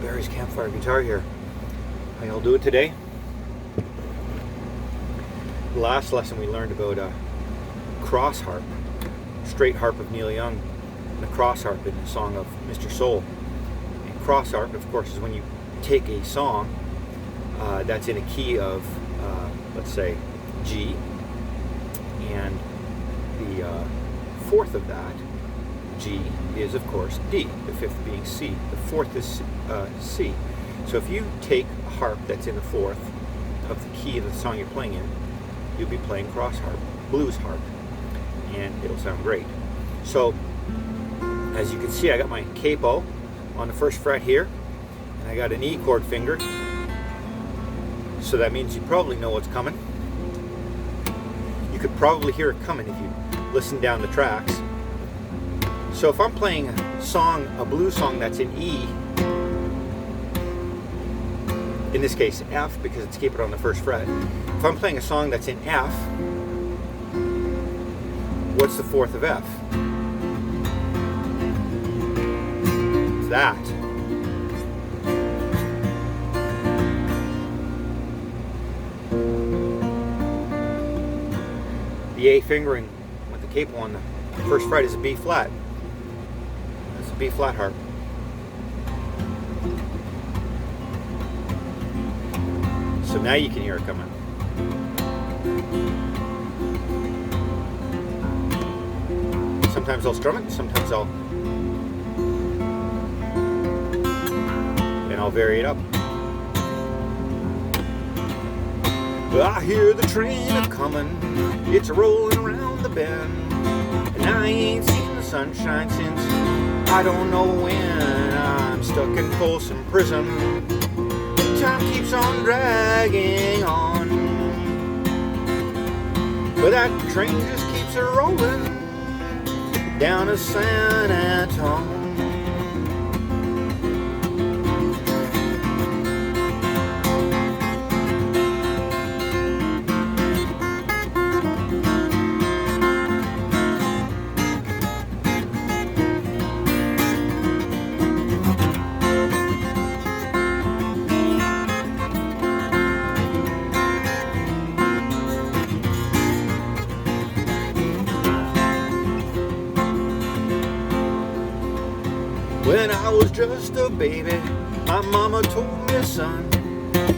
Barry's Campfire Guitar here. How y'all doing today? Last lesson we learned about a crossharp, straight harp of Neil Young, and a crossharp in the song of Mr. Soul. And crossharp, of course, is when you take a song that's in a key of, let's say, G, and the fourth of that, G, is of course D, the fifth being C, the fourth is C. So if you take a harp that's in the fourth of the key of the song you're playing in, you'll be playing crossharp, blues harp, and it'll sound great. So as you can see, I got my capo on the first fret here, and I got an E chord finger, so that means you probably know what's coming. You could probably hear it coming if you listen down the tracks. So if I'm playing a song, a blues song that's in E, in this case F, because it's keep it on the first fret. If I'm playing a song that's in F, what's the fourth of F? It's that. The A fingering with the capo on the first fret is a B flat. It's a B flat harp. So now you can hear it coming. Sometimes I'll strum it, sometimes I'll vary it up. Well, I hear the train a-comin', it's a-rollin' around the bend, and I ain't seen the sunshine since I don't know when. I'm stuck in Folsom Prison, time keeps on dragging on, but that train just keeps a-rollin' down to San Antone. When I was just a baby, my mama told me, son,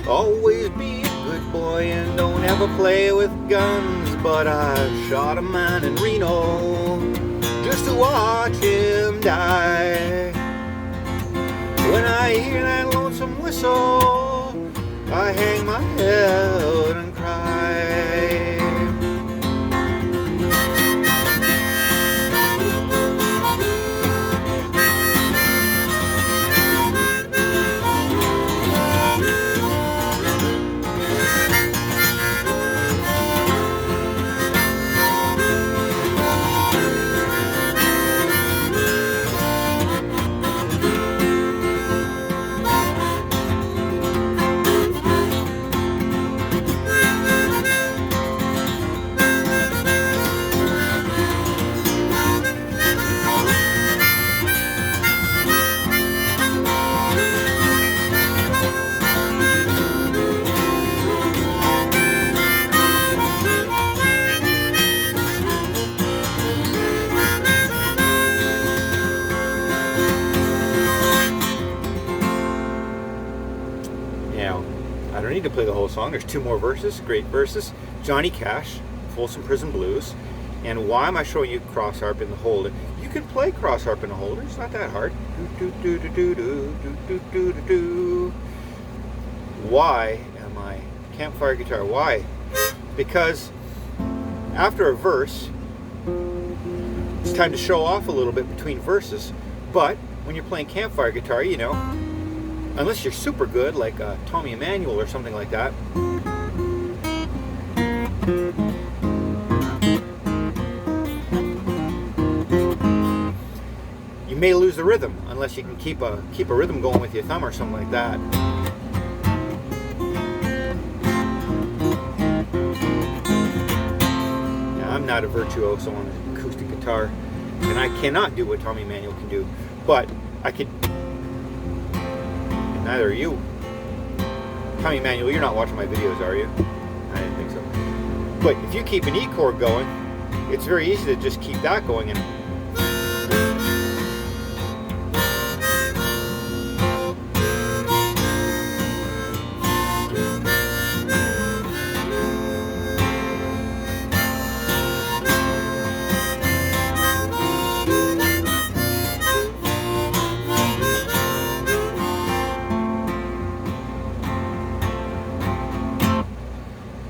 always be a good boy and don't ever play with guns. But I shot a man in Reno just to watch him die. When I hear that lonesome whistle, I hang my head and cry. I don't need to play the whole song. There's two more verses, great verses. Johnny Cash, Folsom Prison Blues. And why am I showing you crossharp in the holder? You can play crossharp in the holder. It's not that hard. Why am I Campfire Guitar? Why? Because after a verse, it's time to show off a little bit between verses. But when you're playing Campfire Guitar, you know, unless you're super good, like Tommy Emmanuel or something like that, you may lose the rhythm unless you can keep a rhythm going with your thumb or something like that. Now, I'm not a virtuoso on an acoustic guitar, and I cannot do what Tommy Emmanuel can do, but I could. Neither are you. Tommy Manuel, you're not watching my videos, are you? I didn't think so. But if you keep an E chord going, it's very easy to just keep that going. And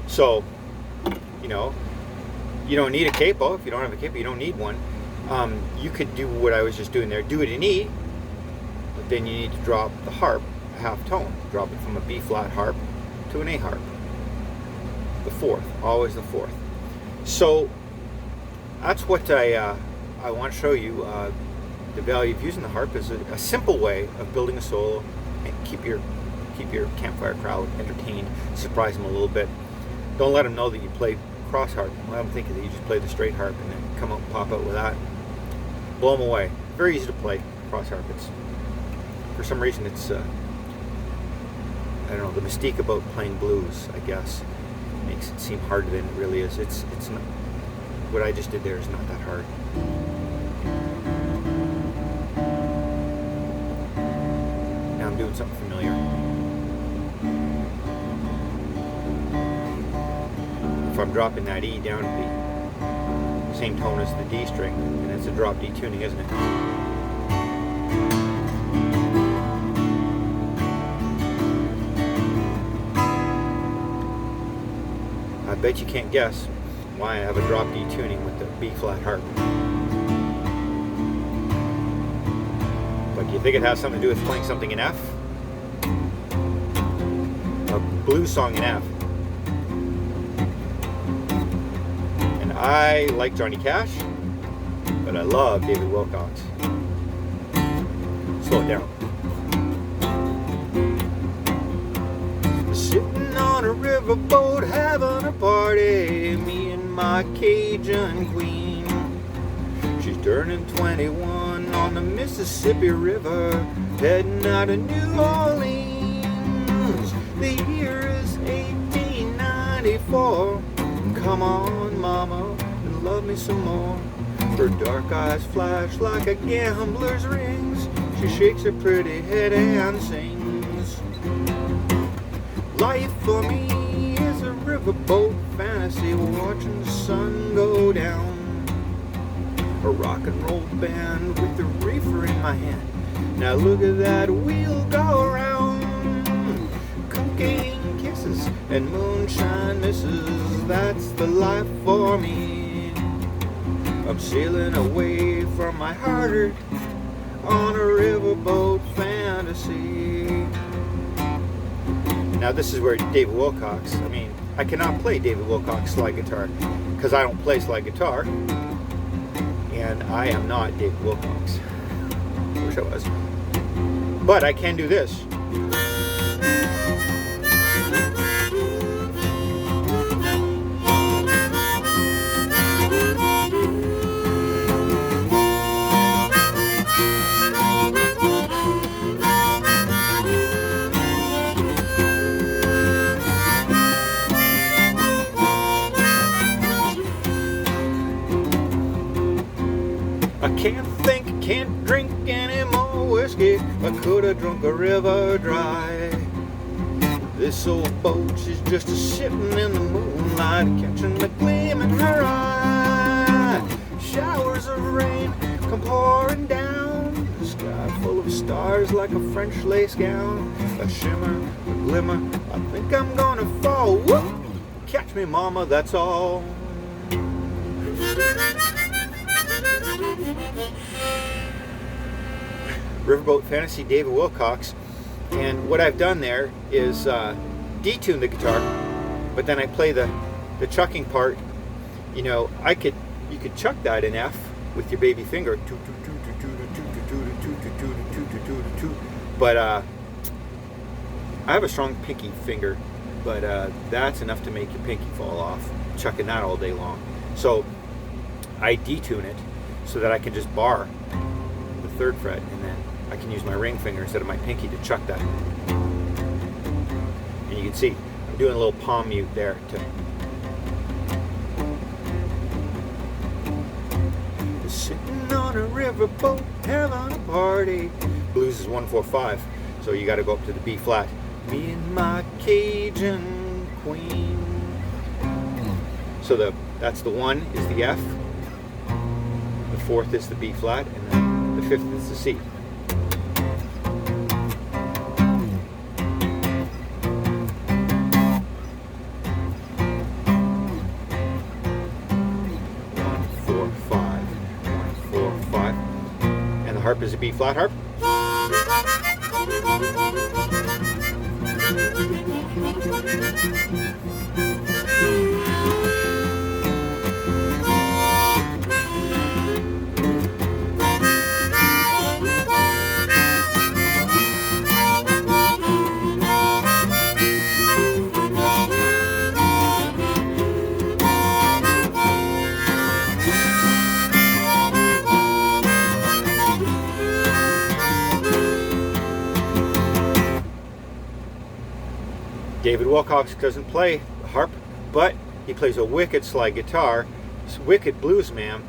so, you know, you don't need a capo. If you don't have a capo, you don't need one. You could do what I was just doing there. Do it in E, but then you need to drop the harp a half tone. Drop it from a B flat harp to an A harp. The fourth, always the fourth. So that's what I want to show you. The value of using the harp is a simple way of building a solo and keep your campfire crowd entertained, surprise them a little bit. Don't let them know that you play cross harp. Let them think that you just play the straight harp and then come out and pop out with that. Blow them away. Very easy to play cross harp. It's, for some reason, it's I don't know, the mystique about playing blues, I guess, makes it seem harder than it really is. It's not, what I just did there is not that hard. Now I'm doing something familiar. If I'm dropping that E down to the same tone as the D string, and it's a drop D tuning, isn't it? I bet you can't guess why I have a drop D tuning with the B flat harp. But do you think it has something to do with playing something in F? A blues song in F. I like Johnny Cash, but I love David Wilcox. Slow it down. Sitting on a riverboat having a party, me and my Cajun queen. She's turning 21 on the Mississippi River, heading out of New Orleans. The year is 1894. Come on, mama, and love me some more. Her dark eyes flash like a gambler's rings. She shakes her pretty head and sings. Life for me is a riverboat fantasy, watching the sun go down. A rock and roll band with the reefer in my hand. Now look at that wheel go around. Cocaine kisses and moonshine misses, that's the life for me. I'm sailing away from my heart on a riverboat fantasy. Now this is where David Wilcox, I mean, I cannot play David Wilcox slide guitar because I don't play slide guitar, and I am not David Wilcox. I wish I was. But I can do this. I can't think, can't drink any more whiskey. I could have drunk a river dry. This old boat, she's just a sitting in the moonlight, catching the gleam in her eye. Showers of rain come pouring down, the sky full of stars like a French lace gown. A shimmer, a glimmer, I think I'm gonna fall. Whoop! Catch me, mama, that's all. Riverboat Fantasy, David Wilcox. And what I've done there is detune the guitar, but then I play the chucking part. You know, you could chuck that in F with your baby finger, but I have a strong pinky finger, but that's enough to make your pinky fall off, chucking that all day long. So I detune it so that I can just bar the 3rd fret, and then I can use my ring finger instead of my pinky to chuck that. And you can see I'm doing a little palm mute there to sitting on a riverboat having a party. Blues is 1-4-5, so you got to go up to the B flat. Me and my Cajun queen. So that's the 1 is the F, the 4th is the B flat, and then the 5th is the C. Harp is a B flat harp. David Wilcox doesn't play harp, but he plays a wicked slide guitar. He's a wicked blues man.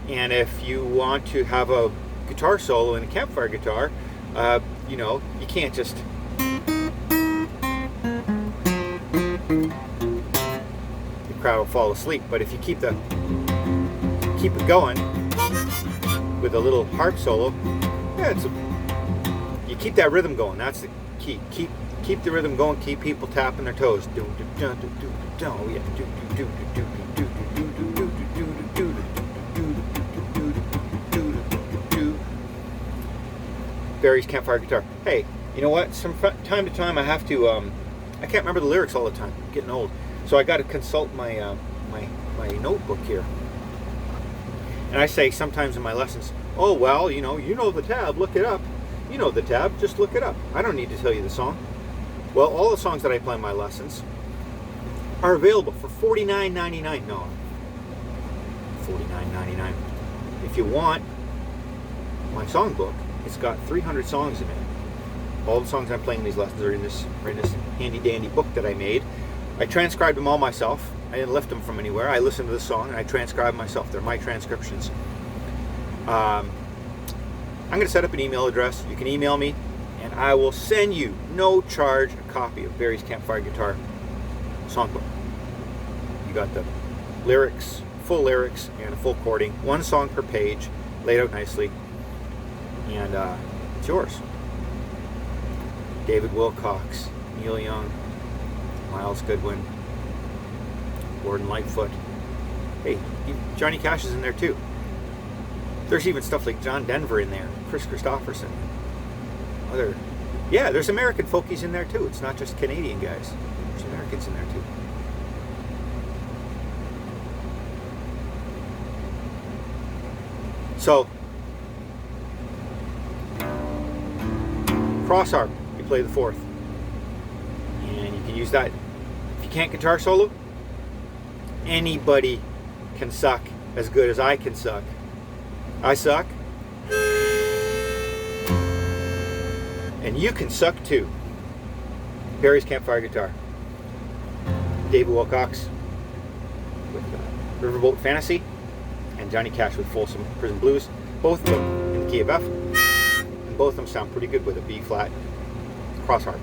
And if you want to have a guitar solo in a Campfire guitar, you know, you can't just the crowd will fall asleep. But if you keep it going with a little harp solo, yeah, you keep that rhythm going. That's the key. Keep the rhythm going. Keep people tapping their toes. Barry's Campfire guitar. Hey, you know what? Time to time I have to. I can't remember the lyrics all the time. I'm getting old, so I got to consult my my notebook here. And I say sometimes in my lessons, oh well, you know the tab. Look it up. You know the tab. Just look it up. I don't need to tell you the song. Well, all the songs that I play in my lessons are available for $49.99. No, $49.99. If you want my songbook, it's got 300 songs in it. All the songs I'm playing in these lessons are in this handy dandy book that I made. I transcribed them all myself. I didn't lift them from anywhere. I listened to the song and I transcribed myself. They're my transcriptions. I'm going to set up an email address. You can email me, and I will send you, no charge, a copy of Barry's Campfire Guitar songbook. You got the lyrics, full lyrics, and a full chording. 1 song per page, laid out nicely. And it's yours. David Wilcox, Neil Young, Miles Goodwin, Gordon Lightfoot. Hey, Johnny Cash is in there too. There's even stuff like John Denver in there, Chris Christopherson. There's American folkies in there too. It's not just Canadian guys. There's Americans in there too. So, crossharp, you play the 4th. And you can use that. If you can't guitar solo, anybody can suck as good as I can suck. I suck. And you can suck too. Barry's Campfire Guitar. David Wilcox with Riverboat Fantasy, and Johnny Cash with Folsom Prison Blues. Both of them in the key of F, and both of them sound pretty good with a B flat crossharp.